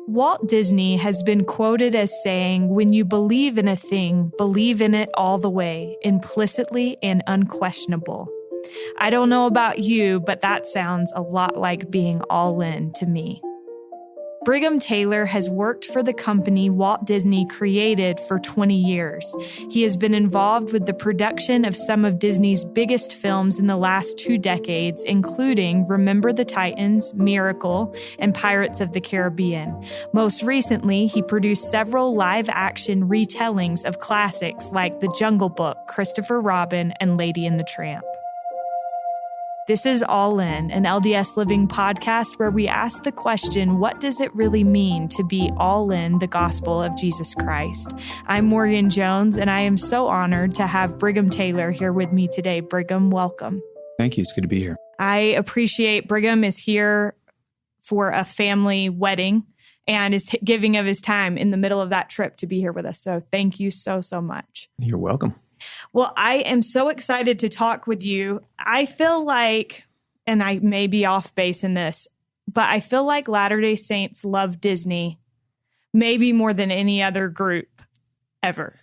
Walt Disney has been quoted as saying, "When you believe in a thing, believe in it all the way, implicitly and unquestionable." I don't know about you, but that sounds a lot like being all in to me. Brigham Taylor has worked for the company Walt Disney created for 20 years. He has been involved with the production of some of Disney's biggest films in the last 2 decades, including Remember the Titans, Miracle, and Pirates of the Caribbean. Most recently, he produced several live-action retellings of classics like The Jungle Book, Christopher Robin, and Lady and the Tramp. This is All In, an LDS Living podcast where we ask the question, what does it really mean to be all in the gospel of Jesus Christ? I'm Morgan Jones, and I am so honored to have Brigham Taylor here with me today. Brigham, welcome. Thank you. It's good to be here. I appreciate Brigham is here for a family wedding and is giving of his time in the middle of that trip to be here with us. So thank you so, so much. You're welcome. Well, I am so excited to talk with you. I feel like, and I may be off base in this, but I feel like Latter-day Saints love Disney maybe more than any other group ever.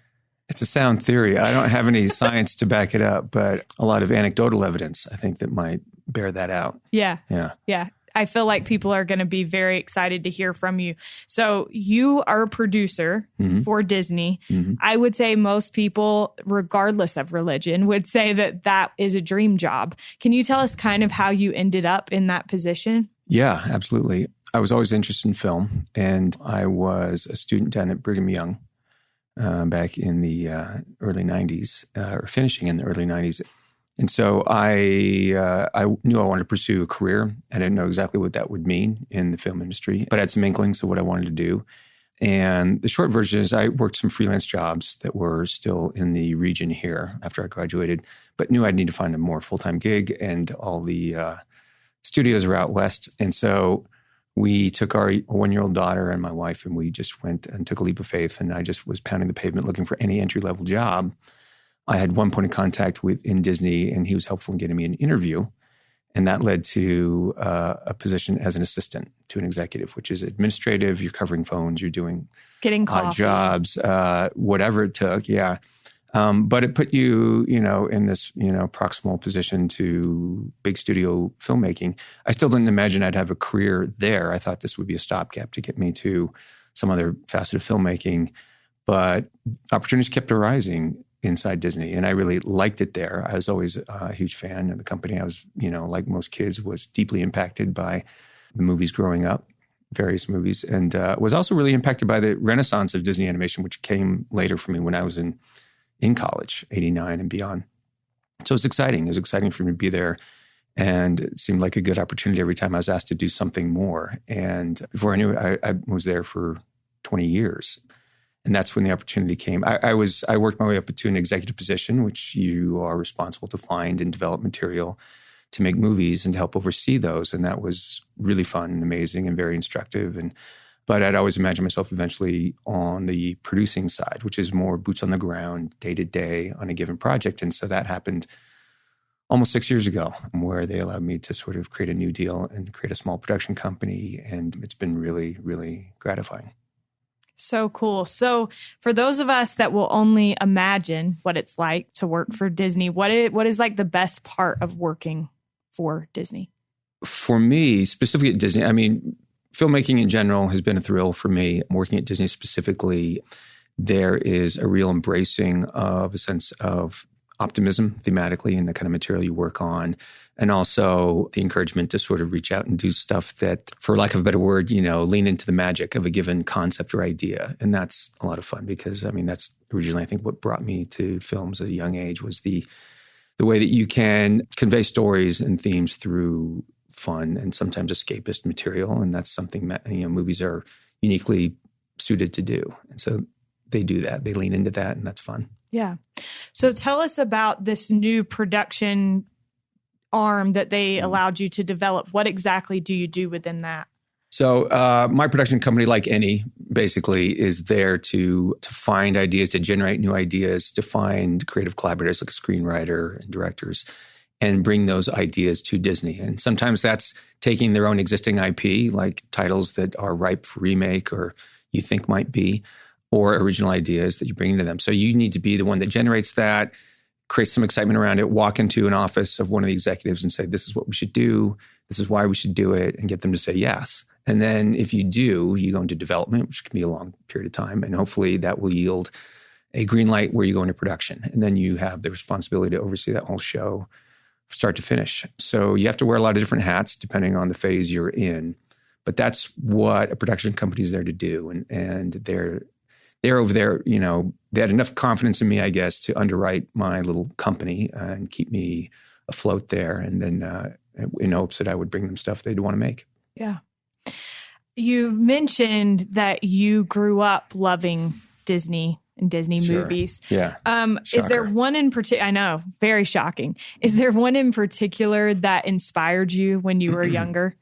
It's a sound theory. I don't have any science to back it up, but a lot of anecdotal evidence, I think, that might bear that out. Yeah. I feel like people are going to be very excited to hear from you. So you are a producer for Disney. I would say most people, regardless of religion, would say that that is a dream job. Can you tell us kind of how you ended up in that position? Yeah, absolutely. I was always interested in film, and I was a student down at Brigham Young back in the early 90s, or finishing in the early 90s. And so I knew I wanted to pursue a career. I didn't know exactly what that would mean in the film industry, but I had some inklings of what I wanted to do. And the short version is I worked some freelance jobs that were still in the region here after I graduated, but knew I'd need to find a more full-time gig, and all the studios are out west. And so we took our 1-year-old daughter and my wife, and we just went and took a leap of faith. And I just was pounding the pavement looking for any entry-level job. I had one point of contact in Disney, and he was helpful in getting me an interview. And that led to a position as an assistant to an executive, which is administrative. You're covering phones, you're doing getting odd jobs, whatever it took. Yeah. But it put you, in this, proximal position to big studio filmmaking. I still didn't imagine I'd have a career there. I thought this would be a stopgap to get me to some other facet of filmmaking. But opportunities kept arising inside Disney, and I really liked it there. I was always a huge fan of the company. I was, like most kids, was deeply impacted by the movies growing up, various movies, and was also really impacted by the renaissance of Disney animation, which came later for me when I was in college, 89 and beyond. So it's exciting. It was exciting for me to be there, and it seemed like a good opportunity every time I was asked to do something more. And before I knew it, I was there for 20 years. And that's when the opportunity came. I worked my way up to an executive position, which you are responsible to find and develop material to make movies and to help oversee those. And that was really fun and amazing and very instructive. But I'd always imagined myself eventually on the producing side, which is more boots on the ground, day to day on a given project. And so that happened almost 6 years ago, where they allowed me to sort of create a new deal and create a small production company. And it's been really, really gratifying. So cool. So for those of us that will only imagine what it's like to work for Disney, what is like the best part of working for Disney? For me, specifically at Disney, filmmaking in general has been a thrill for me. Working at Disney specifically, there is a real embracing of a sense of optimism thematically in the kind of material you work on. And also the encouragement to sort of reach out and do stuff that, for lack of a better word, lean into the magic of a given concept or idea. And that's a lot of fun because, that's originally, I think, what brought me to films at a young age was the way that you can convey stories and themes through fun and sometimes escapist material. And that's something that, movies are uniquely suited to do. And so they do that. They lean into that, and that's fun. Yeah. So tell us about this new production arm that they allowed you to develop. What exactly do you do within that? So my production company, like any, basically is there to find ideas, to generate new ideas, to find creative collaborators like a screenwriter and directors, and bring those ideas to Disney. And sometimes that's taking their own existing IP, like titles that are ripe for remake or you think might be, or original ideas that you bring to them. So you need to be the one that generates that, creates some excitement around it, walk into an office of one of the executives and say, this is what we should do, this is why we should do it, and get them to say yes. And then if you do, you go into development, which can be a long period of time, and hopefully that will yield a green light where you go into production. And then you have the responsibility to oversee that whole show start to finish. So you have to wear a lot of different hats depending on the phase you're in. But that's what a production company is there to do. And they're over there, they had enough confidence in me, I guess, to underwrite my little company and keep me afloat there. And then in hopes that I would bring them stuff they'd want to make. Yeah. You mentioned that you grew up loving Disney and Disney movies. Yeah. Is there one in particular? I know, very shocking. Is there one in particular that inspired you when you were younger?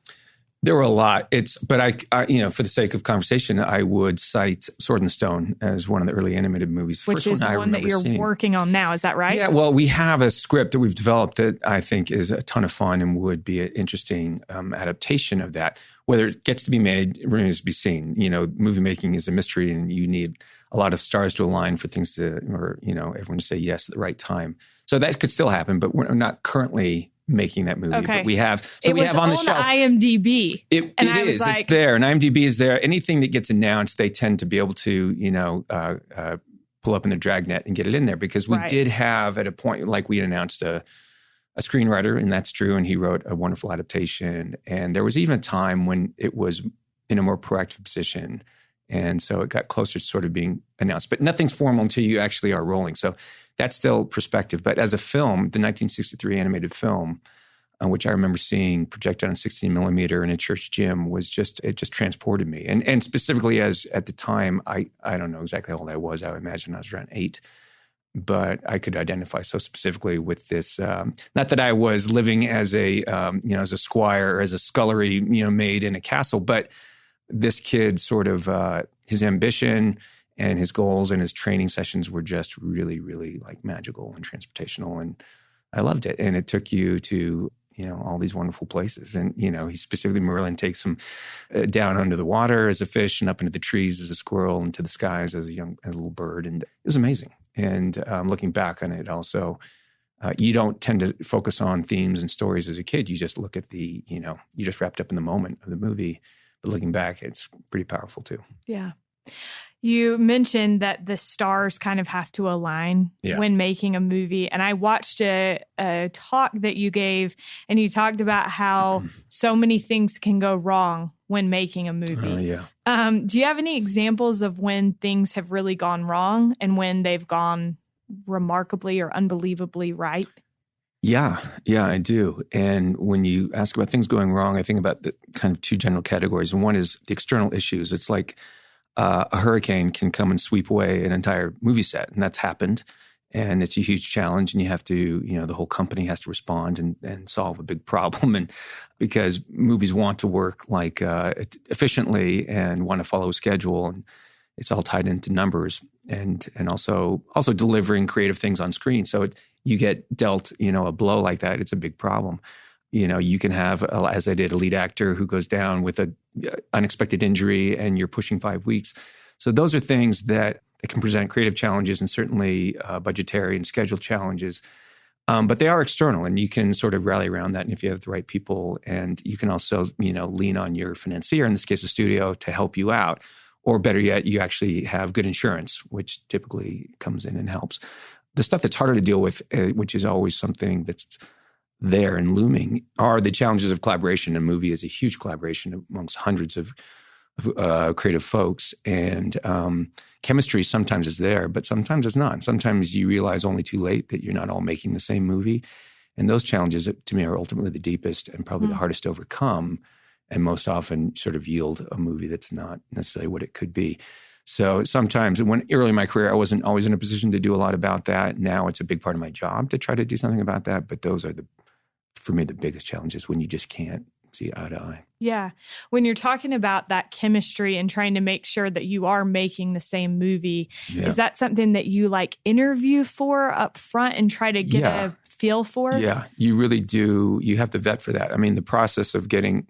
There were a lot. But I, for the sake of conversation, I would cite Sword and Stone as one of the early animated movies. Which is one that you're working on now. Is that right? Yeah. Well, we have a script that we've developed that I think is a ton of fun and would be an interesting adaptation of that. Whether it gets to be made remains to be seen. Movie making is a mystery, and you need a lot of stars to align for things everyone to say yes at the right time. So that could still happen, but we're not currently making that movie. Okay. But we have, we have on the shelf. IMDb. It is. Like, it's there. And IMDb is there. Anything that gets announced, they tend to be able to, pull up in the dragnet and get it in there, because we did have at a point, like we announced a screenwriter, and that's true. And he wrote a wonderful adaptation. And there was even a time when it was in a more proactive position. And so it got closer to sort of being announced. But nothing's formal until you actually are rolling. So that's still perspective. But as a film, the 1963 animated film, which I remember seeing projected on 16 millimeter in a church gym, it just transported me. And specifically as at the time, I don't know exactly how old I was. I would imagine I was around 8. But I could identify so specifically with this. Not that I was living as as a squire or as a scullery, maid in a castle, but this kid sort of his ambition and his goals and his training sessions were just really, really like magical and transportational. And I loved it. And it took you to, all these wonderful places. And, he specifically, Merlin takes him down under the water as a fish and up into the trees as a squirrel and to the skies as a little bird. And it was amazing. And looking back on it also, you don't tend to focus on themes and stories as a kid. You just look at you just wrapped up in the moment of the movie. But looking back, it's pretty powerful too. Yeah. You mentioned that the stars kind of have to align when making a movie. And I watched a talk that you gave, and you talked about how so many things can go wrong when making a movie. Do you have any examples of when things have really gone wrong and when they've gone remarkably or unbelievably right? Yeah, I do. And when you ask about things going wrong, I think about the kind of two general categories. And one is the external issues. It's like a hurricane can come and sweep away an entire movie set, and that's happened. And it's a huge challenge, and you have to, the whole company has to respond and solve a big problem. And because movies want to work like efficiently and want to follow a schedule, and it's all tied into numbers and also delivering creative things on screen. So you get dealt, a blow like that, it's a big problem. You can have, as I did, a lead actor who goes down with an unexpected injury and you're pushing 5 weeks. So those are things that can present creative challenges and certainly budgetary and schedule challenges. But they are external, and you can sort of rally around that. And if you have the right people, and you can also, lean on your financier, in this case, a studio, to help you out. Or better yet, you actually have good insurance, which typically comes in and helps. The stuff that's harder to deal with, which is always something that's there and looming, are the challenges of collaboration. A movie is a huge collaboration amongst hundreds of creative folks. And chemistry sometimes is there, but sometimes it's not. Sometimes you realize only too late that you're not all making the same movie. And those challenges, to me, are ultimately the deepest and probably the hardest to overcome, and most often sort of yield a movie that's not necessarily what it could be. So sometimes, early in my career, I wasn't always in a position to do a lot about that. Now it's a big part of my job to try to do something about that. But those are for me, the biggest challenges, when you just can't see eye to eye. Yeah. When you're talking about that chemistry and trying to make sure that you are making the same movie, is that something that you interview for up front and try to get a feel for? Yeah, you really do. You have to vet for that. I mean, the process of getting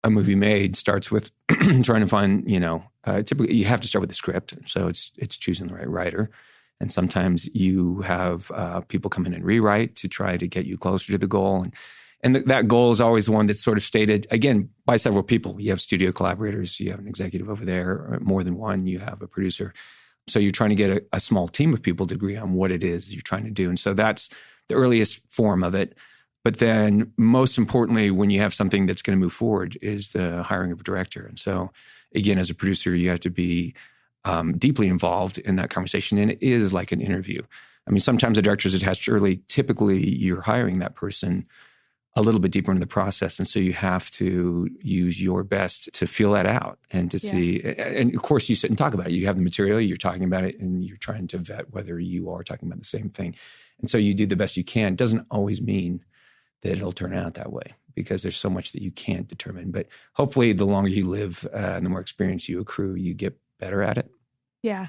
a movie made starts with trying to find, typically you have to start with the script. So it's choosing the right writer. And sometimes you have people come in and rewrite to try to get you closer to the goal. And that goal is always one that's sort of stated, again, by several people. You have studio collaborators, you have an executive over there, or more than one, you have a producer. So you're trying to get a small team of people to agree on what it is you're trying to do. And so that's the earliest form of it. But then most importantly, when you have something that's going to move forward is the hiring of a director. And so again, as a producer, you have to be deeply involved in that conversation. And it is like an interview. I mean, sometimes the director is attached early. Typically, you're hiring that person a little bit deeper into the process. And so you have to use your best to feel that out and to see. And of course, you sit and talk about it. You have the material, you're talking about it, and you're trying to vet whether you are talking about the same thing. And so you do the best you can. It doesn't always mean that it'll turn out that way because there's so much that you can't determine. But hopefully, the longer you live and the more experience you accrue, you get better at it. Yeah.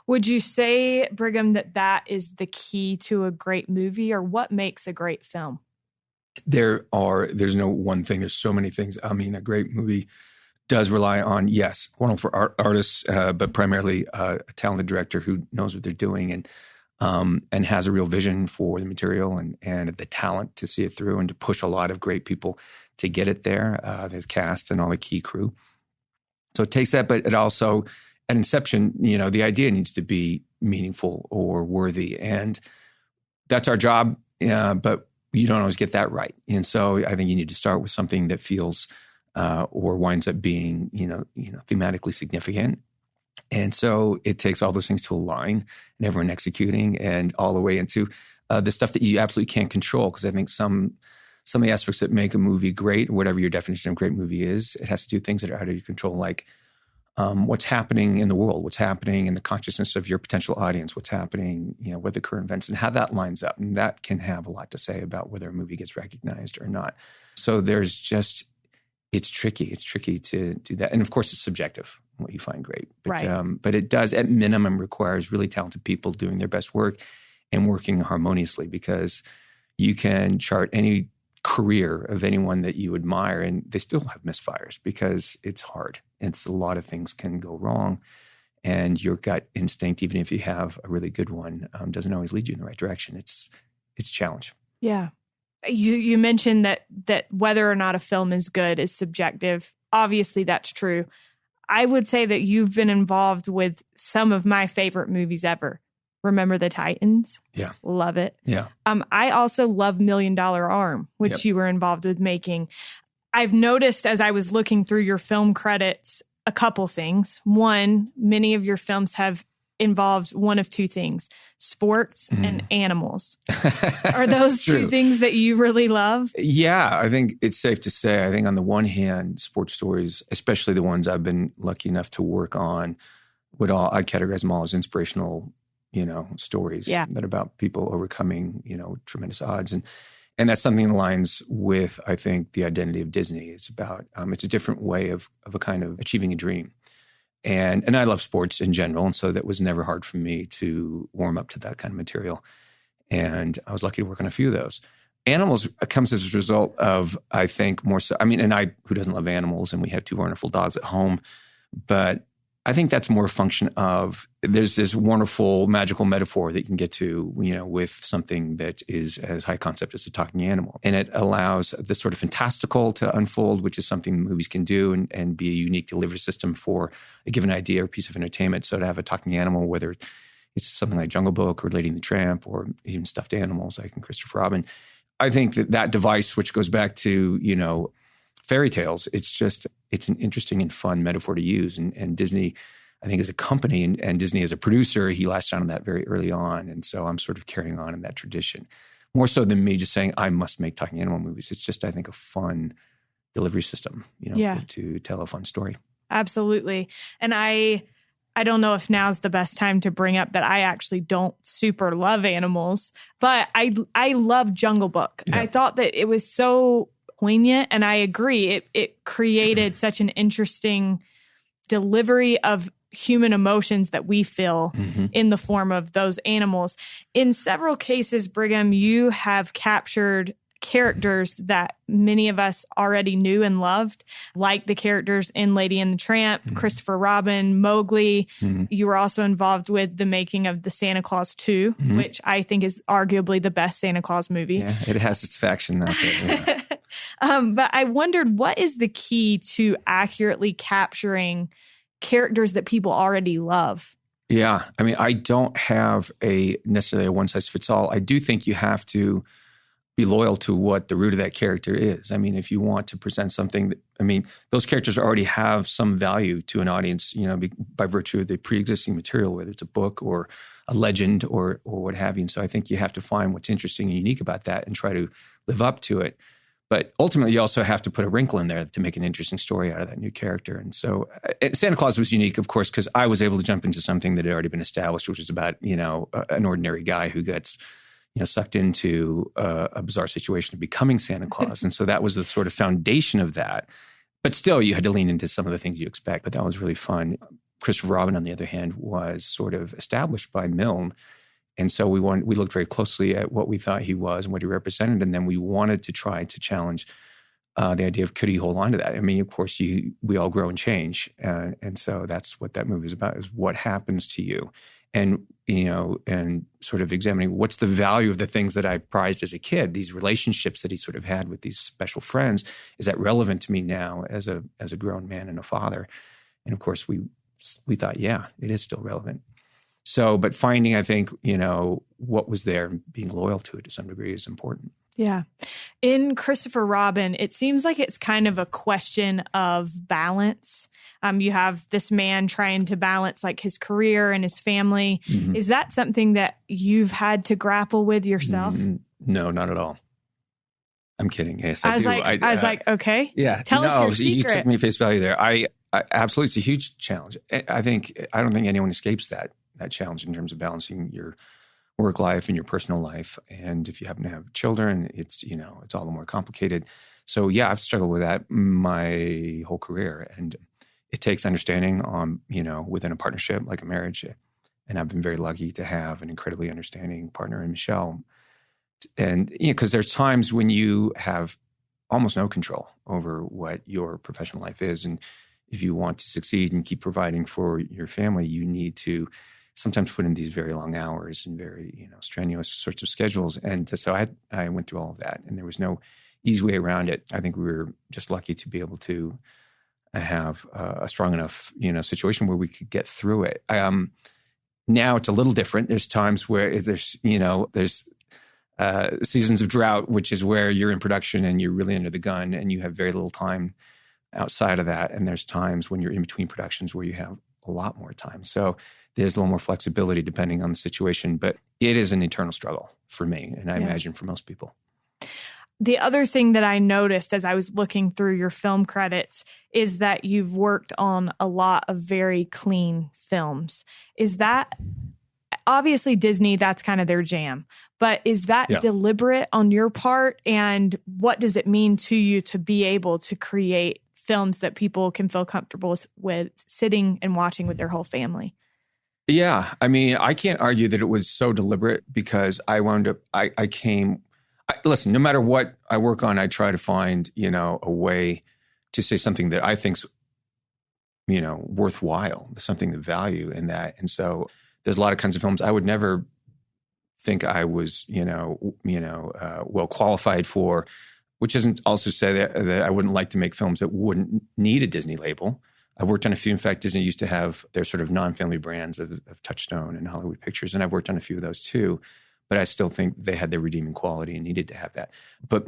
Would you say, Brigham, that is the key to a great movie, or what makes a great film? There's no one thing. There's so many things. I mean, a great movie does rely on, yes, wonderful artists, but primarily a talented director who knows what they're doing and has a real vision for the material and the talent to see it through and to push a lot of great people to get it there, his cast and all the key crew. So it takes that, but it also, at inception, the idea needs to be meaningful or worthy. And that's our job, but you don't always get that right. And so I think you need to start with something that feels or winds up being, thematically significant. And so it takes all those things to align and everyone executing and all the way into the stuff that you absolutely can't control. Because I think some of the aspects that make a movie great, whatever your definition of great movie is, it has to do things that are out of your control, like what's happening in the world, what's happening in the consciousness of your potential audience, what's happening, with the current events and how that lines up. And that can have a lot to say about whether a movie gets recognized or not. So it's tricky. It's tricky to do that. And of course, it's subjective, what you find great. But, right. But it does, at minimum, requires really talented people doing their best work and working harmoniously, because you can chart any career of anyone that you admire and they still have misfires because it's hard. It's a lot of things can go wrong, and your gut instinct, even if you have a really good one, doesn't always lead you in the right direction. It's a challenge. Yeah. You mentioned that whether or not a film is good is subjective. Obviously, that's true. I would say that you've been involved with some of my favorite movies ever. Remember the Titans? Yeah. Love it. Yeah. I also love $1 Million Arm, which you were involved with making. I've noticed as I was looking through your film credits, a couple things. One, many of your films have involved one of two things, sports and animals. Are those two things that you really love? Yeah, I think it's safe to say, I think on the one hand, sports stories, especially the ones I've been lucky enough to work on, I'd categorize them all as inspirational, stories that about people overcoming, tremendous odds. And that's something that aligns with, I think, the identity of Disney. It's about, it's a different way of a kind of achieving a dream. And I love sports in general. And so that was never hard for me to warm up to that kind of material. And I was lucky to work on a few of those. Animals comes as a result of, I think, more so, who doesn't love animals? And we have 2 wonderful dogs at home. But I think that's more a function of, there's this wonderful magical metaphor that you can get to, with something that is as high concept as a talking animal. And it allows this sort of fantastical to unfold, which is something movies can do and be a unique delivery system for a given idea or piece of entertainment. So to have a talking animal, whether it's something like Jungle Book or Lady and the Tramp or even stuffed animals like in Christopher Robin, I think that device, which goes back to, fairy tales, it's an interesting and fun metaphor to use. And Disney, I think, as a company and Disney as a producer, he latched on that very early on. And so I'm sort of carrying on in that tradition. More so than me just saying, I must make talking animal movies. It's just, I think, a fun delivery system, to tell a fun story. Absolutely. And I don't know if now's the best time to bring up that I actually don't super love animals, but I love Jungle Book. Yeah. I thought that it was so poignant, and I agree. It created such an interesting delivery of human emotions that we feel in the form of those animals. In several cases, Brigham, you have captured characters that many of us already knew and loved, like the characters in Lady and the Tramp, Christopher Robin, Mowgli. You were also involved with the making of the Santa Claus 2, which I think is arguably the best Santa Claus movie. Yeah, it has its faction out there. Yeah. But I wondered, what is the key to accurately capturing characters that people already love? Yeah. I mean, I don't have necessarily a one-size-fits-all. I do think you have to be loyal to what the root of that character is. I mean, if you want to present something, those characters already have some value to an audience, by virtue of the pre-existing material, whether it's a book or a legend or what have you. And so I think you have to find what's interesting and unique about that and try to live up to it. But ultimately, you also have to put a wrinkle in there to make an interesting story out of that new character. And so Santa Claus was unique, of course, because I was able to jump into something that had already been established, which is about, an ordinary guy who gets, sucked into a bizarre situation of becoming Santa Claus. And so that was the sort of foundation of that. But still, you had to lean into some of the things you expect. But that was really fun. Christopher Robin, on the other hand, was sort of established by Milne. And so we looked very closely at what we thought he was and what he represented. And then we wanted to try to challenge the idea of, could he hold on to that? I mean, of course, we all grow and change. And so that's what that movie is about, is what happens to you. And, and sort of examining what's the value of the things that I prized as a kid, these relationships that he sort of had with these special friends. Is that relevant to me now as a grown man and a father? And of course, we thought, yeah, it is still relevant. So, but finding, I think, what was there and being loyal to it to some degree is important. Yeah. In Christopher Robin, it seems like it's kind of a question of balance. You have this man trying to balance like his career and his family. Is that something that you've had to grapple with yourself? No, not at all. I'm kidding. Yes, I was like, okay. Yeah. Tell us your secret. You took me face value there. I absolutely, it's a huge challenge. I don't think anyone escapes that challenge in terms of balancing your work life and your personal life. And if you happen to have children, it's all the more complicated. So yeah, I've struggled with that my whole career. And it takes understanding within a partnership like a marriage. And I've been very lucky to have an incredibly understanding partner in Michelle. And because there's times when you have almost no control over what your professional life is. And if you want to succeed and keep providing for your family, you need to sometimes put in these very long hours and very, strenuous sorts of schedules. And so I went through all of that, and there was no easy way around it. I think we were just lucky to be able to have a strong enough, situation where we could get through it. Now it's a little different. There's times where there's seasons of drought, which is where you're in production and you're really under the gun and you have very little time outside of that. And there's times when you're in between productions where you have a lot more time. So there's a little more flexibility depending on the situation, but it is an eternal struggle for me, and I imagine for most people. The other thing that I noticed as I was looking through your film credits is that you've worked on a lot of very clean films. Is that, obviously Disney, that's kind of their jam, but is that deliberate on your part? And what does it mean to you to be able to create films that people can feel comfortable with sitting and watching with their whole family? Yeah. I mean, I can't argue that it was so deliberate, because I wound up, listen, no matter what I work on, I try to find, a way to say something that I think's, worthwhile, something of value in that. And so there's a lot of kinds of films I would never think I was, well qualified for, which isn't also say that I wouldn't like to make films that wouldn't need a Disney label. I've worked on a few. In fact, Disney used to have their sort of non-family brands of Touchstone and Hollywood Pictures, and I've worked on a few of those too. But I still think they had their redeeming quality and needed to have that. But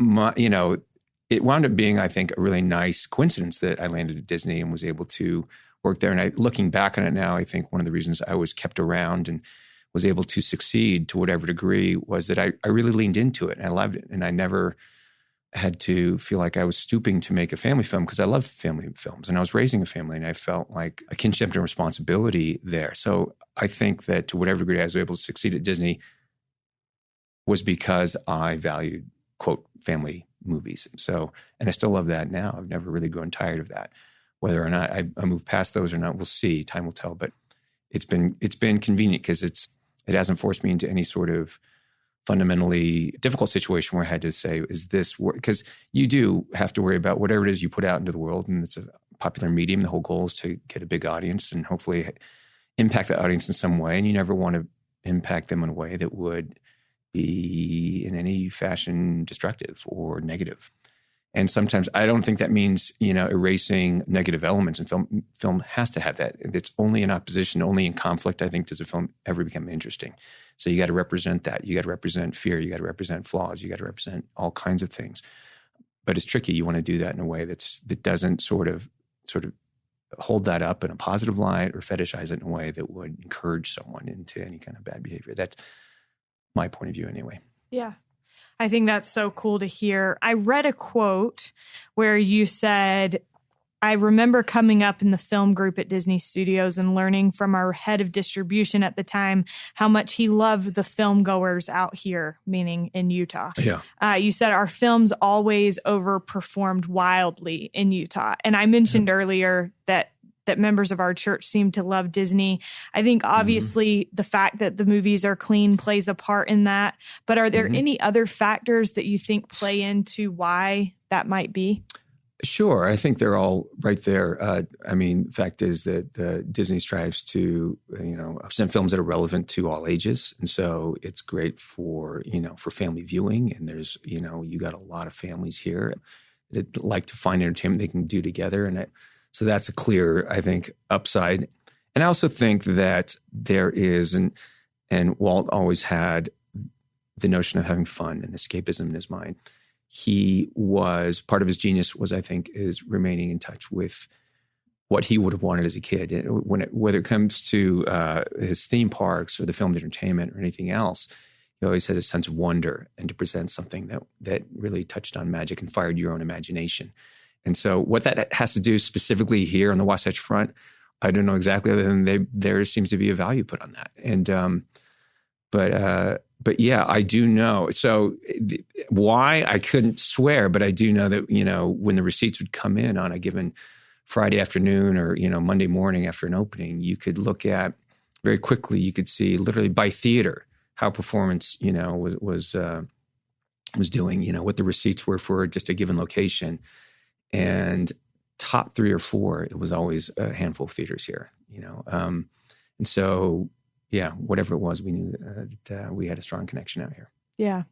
it wound up being, I think, a really nice coincidence that I landed at Disney and was able to work there. And looking back on it now, I think one of the reasons I was kept around and was able to succeed to whatever degree was that I really leaned into it and I loved it, and I never had to feel like I was stooping to make a family film, because I love family films and I was raising a family and I felt like a kinship and responsibility there. So I think that to whatever degree I was able to succeed at Disney was because I valued, quote, family movies. So, and I still love that now. I've never really grown tired of that. Whether or not I move past those or not, we'll see. Time will tell. But it's been convenient because it hasn't forced me into any sort of fundamentally difficult situation where I had to say, is this work? Because you do have to worry about whatever it is you put out into the world, and it's a popular medium. The whole goal is to get a big audience and hopefully impact the audience in some way. And you never want to impact them in a way that would be in any fashion destructive or negative. And sometimes I don't think that means, erasing negative elements in film. Film has to have that. It's only in opposition, only in conflict, I think, does a film ever become interesting. So you got to represent that. You got to represent fear. You got to represent flaws. You got to represent all kinds of things. But it's tricky. You want to do that in a way that doesn't sort of hold that up in a positive light or fetishize it in a way that would encourage someone into any kind of bad behavior. That's my point of view anyway. Yeah. I think that's so cool to hear. I read a quote where you said, I remember coming up in the film group at Disney Studios and learning from our head of distribution at the time how much he loved the film goers out here, meaning in Utah. Yeah. You said our films always overperformed wildly in Utah. And I mentioned earlier that members of our church seem to love Disney. I think obviously the fact that the movies are clean plays a part in that. But are there any other factors that you think play into why that might be? Sure. I think they're all right there. The fact is that Disney strives to, present films that are relevant to all ages. And so it's great for family viewing. And there's, you got a lot of families here that like to find entertainment they can do together. And so that's a clear, I think, upside. And I also think that there is, and Walt always had the notion of having fun and escapism in his mind. He was, part of his genius was, I think, is remaining in touch with what he would have wanted as a kid. Whether it comes to his theme parks or the film entertainment or anything else, he always has a sense of wonder and to present something that really touched on magic and fired your own imagination. And so what that has to do specifically here on the Wasatch Front, I don't know exactly, other than there seems to be a value put on that. And but yeah, I do know. So why I couldn't swear, but I do know that, when the receipts would come in on a given Friday afternoon or, Monday morning after an opening, you could look at very quickly, you could see literally by theater how performance, was doing, what the receipts were for just a given location. And top 3 or 4, it was always a handful of theaters here, and so, yeah, whatever it was, we knew that we had a strong connection out here. Yeah.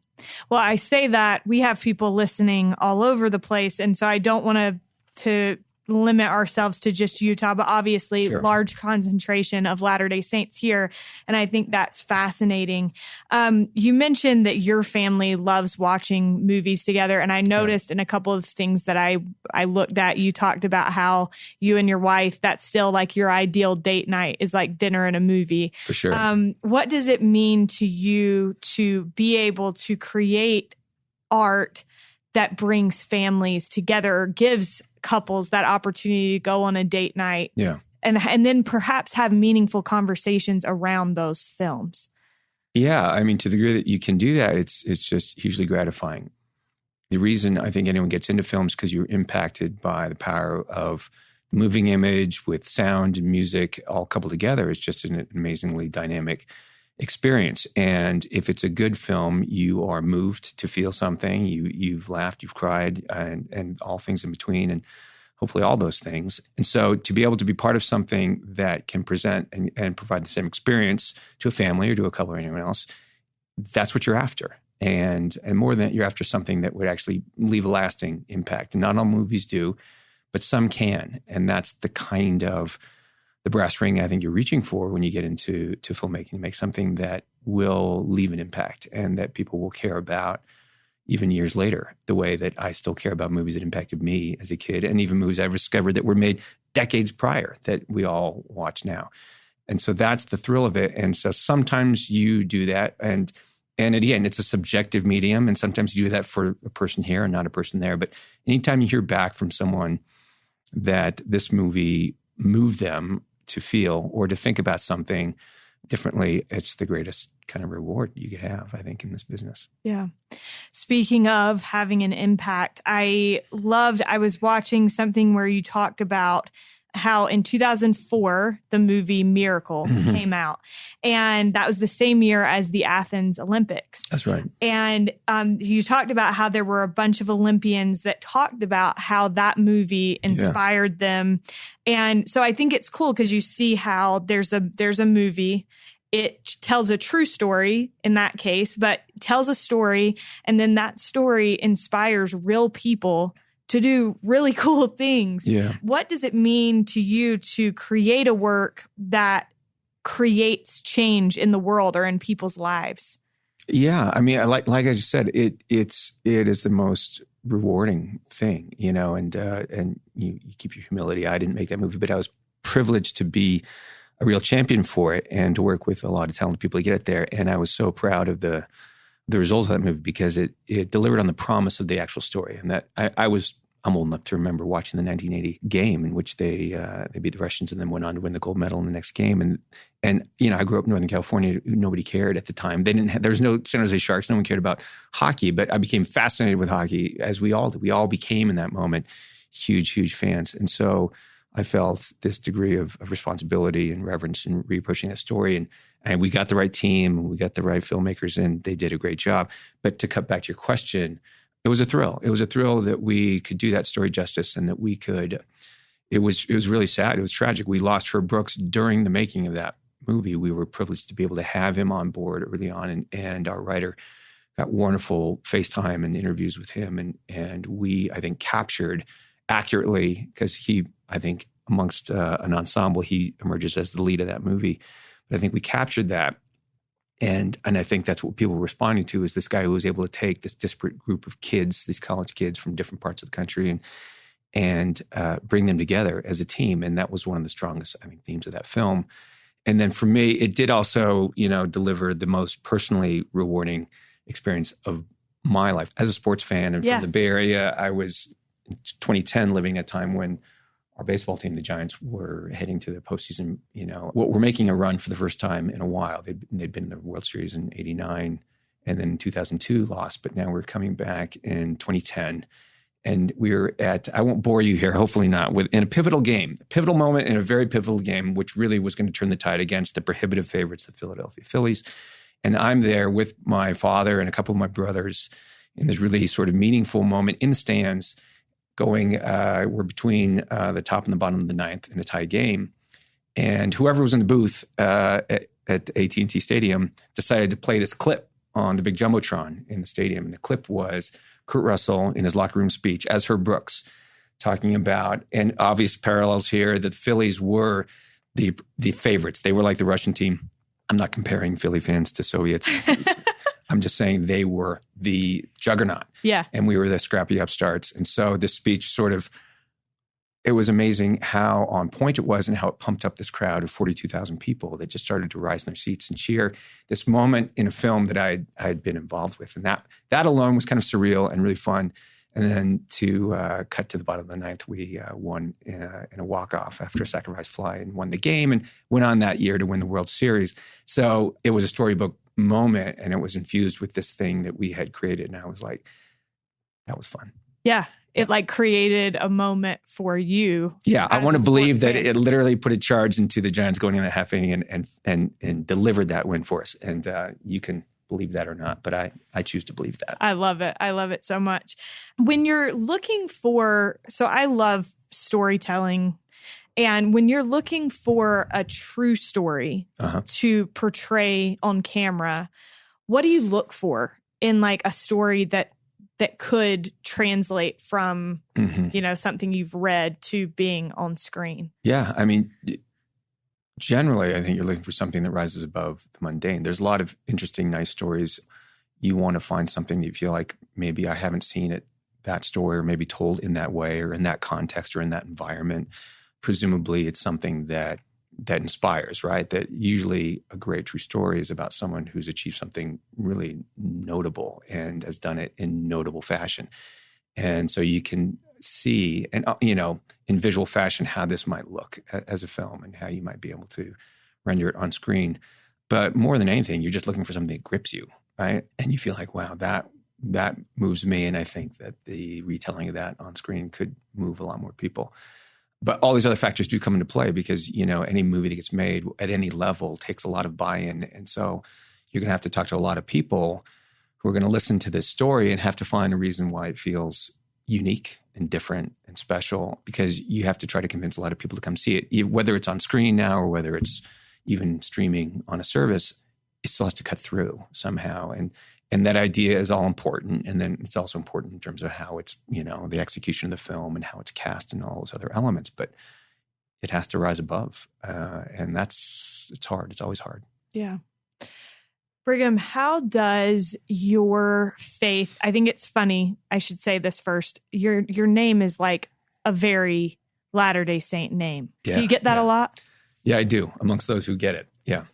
Well, I say that we have people listening all over the place. And so I don't want to limit ourselves to just Utah, but obviously large concentration of Latter-day Saints here. And I think that's fascinating. You mentioned that your family loves watching movies together. And I noticed in a couple of things that I looked at, you talked about how you and your wife, that's still like your ideal date night is like dinner and a movie. For sure. What does it mean to you to be able to create art that brings families together or gives couples that opportunity to go on a date night and then perhaps have meaningful conversations around those films? Yeah. To the degree that you can do that, it's just hugely gratifying. The reason I think anyone gets into films because you're impacted by the power of moving image with sound and music all coupled together is just an amazingly dynamic experience. And if it's a good film, you are moved to feel something. You've laughed, you've cried, and all things in between, and hopefully all those things. And so to be able to be part of something that can present and provide the same experience to a family or to a couple or anyone else, that's what you're after. And more than that, you're after something that would actually leave a lasting impact. And not all movies do, but some can. And that's the kind of the brass ring I think you're reaching for when you get into filmmaking, to make something that will leave an impact and that people will care about even years later, the way that I still care about movies that impacted me as a kid, and even movies I discovered that were made decades prior that we all watch now. And so that's the thrill of it. And so sometimes you do that, and again, it's a subjective medium, and sometimes you do that for a person here and not a person there. But anytime you hear back from someone that this movie moved them to feel or to think about something differently, it's the greatest kind of reward you could have, I think, in this business. Yeah. Speaking of having an impact, I was watching something where you talked about how in 2004, the movie Miracle came out. And that was the same year as the Athens Olympics. That's right. And you talked about how there were a bunch of Olympians that talked about how that movie inspired them. And so I think it's cool because you see how there's a movie. It tells a true story in that case, but tells a story. And then that story inspires real people to do really cool things. Yeah. What does it mean to you to create a work that creates change in the world or in people's lives? Yeah. I mean, like I just said, it is the most rewarding thing, and you keep your humility. I didn't make that movie, but I was privileged to be a real champion for it and to work with a lot of talented people to get it there. And I was so proud of the result of that movie because it delivered on the promise of the actual story. And that I'm old enough to remember watching the 1980 game in which they beat the Russians and then went on to win the gold medal in the next game. And I grew up in Northern California. Nobody cared at the time. There was no San Jose Sharks. No one cared about hockey, but I became fascinated with hockey, as we all did. We all became in that moment huge, huge fans. And so I felt this degree of responsibility and reverence in reapproaching that story. And we got the right team, we got the right filmmakers, and they did a great job. But to cut back to your question, it was a thrill. It was a thrill that we could do that story justice and that we could, it was really sad. It was tragic. We lost Herb Brooks during the making of that movie. We were privileged to be able to have him on board early on, and our writer got wonderful FaceTime and interviews with him. And we, I think, captured accurately, because he, I think, amongst an ensemble, he emerges as the lead of that movie. But I think we captured that. And I think that's what people were responding to, is this guy who was able to take this disparate group of kids, these college kids from different parts of the country, and bring them together as a team. And that was one of the strongest, I think, themes of that film. And then for me, it did also, deliver the most personally rewarding experience of my life as a sports fan. And from the Bay Area, I was in 2010 living at a time when our baseball team, the Giants, were heading to the postseason. We're making a run for the first time in a while. They'd been in the World Series in '89, and then in 2002 lost. But now we're coming back in 2010, and we're at, I won't bore you here, hopefully not, in a pivotal moment in a very pivotal game, which really was going to turn the tide against the prohibitive favorites, the Philadelphia Phillies. And I'm there with my father and a couple of my brothers in this really sort of meaningful moment in the stands. We're between the top and the bottom of the ninth in a tie game. And whoever was in the booth at AT&T Stadium decided to play this clip on the big Jumbotron in the stadium. And the clip was Kurt Russell in his locker room speech as Herb Brooks, talking about, and obvious parallels here, that the Phillies were the favorites. They were like the Russian team. I'm not comparing Philly fans to Soviets. I'm just saying they were the juggernaut. Yeah. And we were the scrappy upstarts. And so this speech it was amazing how on point it was and how it pumped up this crowd of 42,000 people that just started to rise in their seats and cheer. This moment in a film that I had been involved with. And that alone was kind of surreal and really fun. And then to cut to the bottom of the ninth, we won in a walk-off after a sacrifice fly and won the game and went on that year to win the World Series. So it was a storybook moment, and it was infused with this thing that we had created. And I was like, that was fun. Yeah. It created a moment for you. Yeah. I want to believe that it literally put a charge into the Giants going in the half inning and delivered that win for us. And you can believe that or not, but I choose to believe that. I love it. I love it so much. When you're looking for, so I love storytelling, and when you're looking for a true story to portray on camera, what do you look for in a story that could translate from, something you've read to being on screen? Yeah. I mean, generally, I think you're looking for something that rises above the mundane. There's a lot of interesting, nice stories. You want to find something that you feel like maybe I haven't seen it, that story, or maybe told in that way or in that context or in that environment. Presumably, it's something that inspires, right? That usually a great true story is about someone who's achieved something really notable and has done it in notable fashion. And so you can see, and in visual fashion, how this might look as a film and how you might be able to render it on screen. But more than anything, you're just looking for something that grips you, right? And you feel like, wow, that moves me. And I think that the retelling of that on screen could move a lot more people. But all these other factors do come into play because, any movie that gets made at any level takes a lot of buy-in. And so you're going to have to talk to a lot of people who are going to listen to this story and have to find a reason why it feels unique and different and special, because you have to try to convince a lot of people to come see it. Whether it's on screen now or whether it's even streaming on a service, it still has to cut through somehow. And that idea is all important. And then it's also important in terms of how it's, the execution of the film and how it's cast and all those other elements. But it has to rise above. And it's hard. It's always hard. Yeah. Brigham, how does your faith, I think it's funny, I should say this first, your name is like a very Latter-day Saint name. Yeah, do you get that a lot? Yeah, I do, amongst those who get it. Yeah.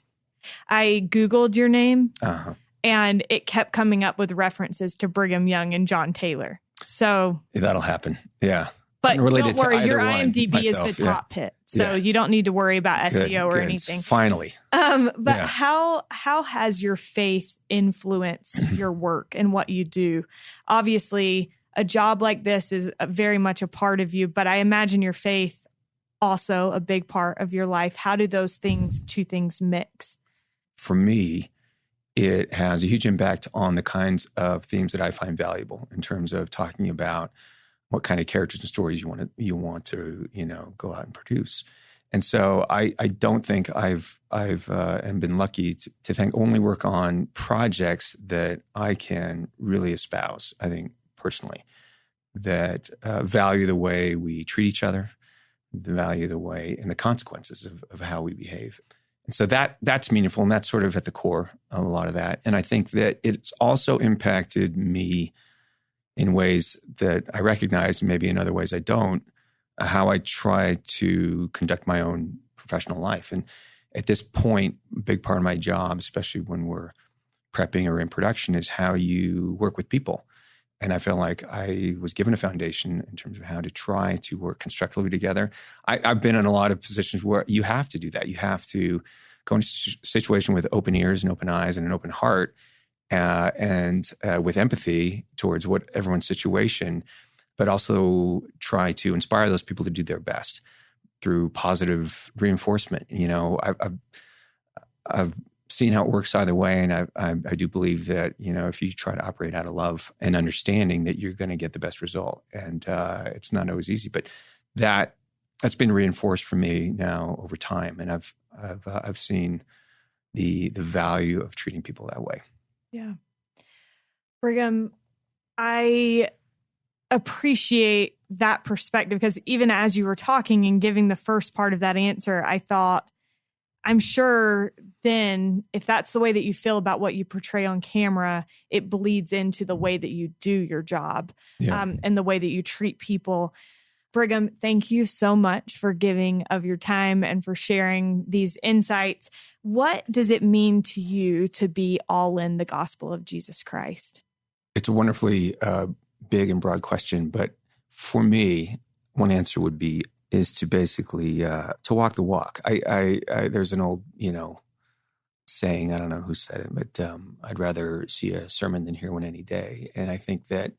I Googled your name, Uh-huh. and it kept coming up with references to Brigham Young and John Taylor. So that'll happen. Yeah. But related don't worry, to your one, IMDb myself, is the top hit. So you don't need to worry about SEO or anything. Finally. But how has your faith influenced your work and what you do? Obviously, a job like this is very much a part of you, but I imagine your faith also a big part of your life. How do those two things mix? For me, it has a huge impact on the kinds of themes that I find valuable in terms of talking about what kind of characters and stories you want to go out and produce. And so I don't think I've been lucky to think only work on projects that I can really espouse. I think personally that value the way we treat each other, the value the way and the consequences of how we behave. And so that's meaningful, and that's sort of at the core of a lot of that. And I think that it's also impacted me in ways that I recognize, maybe in other ways I don't, how I try to conduct my own professional life. And at this point, a big part of my job, especially when we're prepping or in production, is how you work with people. And I feel like I was given a foundation in terms of how to try to work constructively together. I've been in a lot of positions where you have to do that. You have to go into a situation with open ears and open eyes and an open heart, and with empathy towards everyone's situation, but also try to inspire those people to do their best through positive reinforcement. I've seen how it works either way, and I do believe that if you try to operate out of love and understanding, that you're going to get the best result. And it's not always easy, but that's been reinforced for me now over time, and I've seen the value of treating people that way. Yeah. Brigham, I appreciate that perspective, because even as you were talking and giving the first part of that answer, I thought, I'm sure then if that's the way that you feel about what you portray on camera, it bleeds into the way that you do your job, and the way that you treat people. Brigham, thank you so much for giving of your time and for sharing these insights. What does it mean to you to be all in the gospel of Jesus Christ? It's a wonderfully big and broad question, but for me, one answer is to basically to walk the walk. I there's an old saying, I don't know who said it, but I'd rather see a sermon than hear one any day. And I think that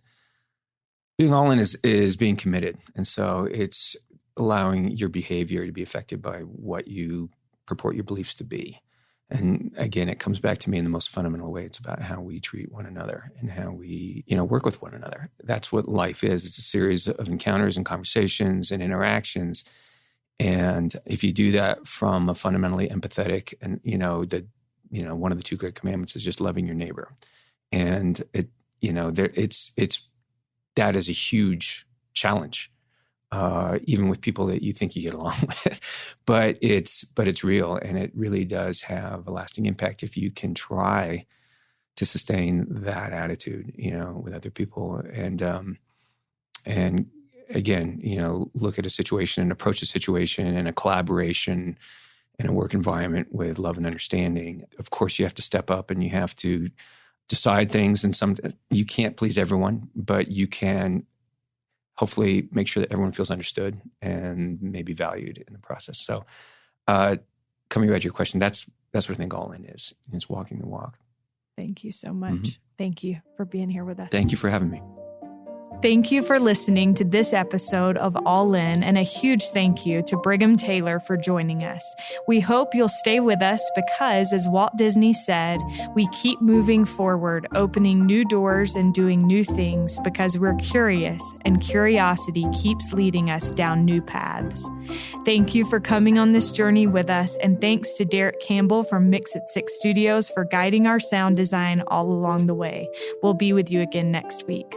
being all in is being committed. And so it's allowing your behavior to be affected by what you purport your beliefs to be. And again, it comes back to me in the most fundamental way. It's about how we treat one another and how we, work with one another. That's what life is. It's a series of encounters and conversations and interactions. And if you do that from a fundamentally empathetic and, one of the two great commandments is just loving your neighbor. And that is a huge challenge, even with people that you think you get along with. But it's real, and it really does have a lasting impact if you can try to sustain that attitude, with other people. And again, look at a situation and approach a situation and a collaboration in a work environment with love and understanding. Of course, you have to step up and you have to decide things, and you can't please everyone, but you can hopefully make sure that everyone feels understood and maybe valued in the process. So coming back to your question, that's what I think all in is. It's walking the walk. Thank you so much. Thank you for being here with us. Thank you for having me. Thank you for listening to this episode of All In, and a huge thank you to Brigham Taylor for joining us. We hope you'll stay with us because, as Walt Disney said, we keep moving forward, opening new doors and doing new things because we're curious, and curiosity keeps leading us down new paths. Thank you for coming on this journey with us, and thanks to Derek Campbell from Mix It 6 Studios for guiding our sound design all along the way. We'll be with you again next week.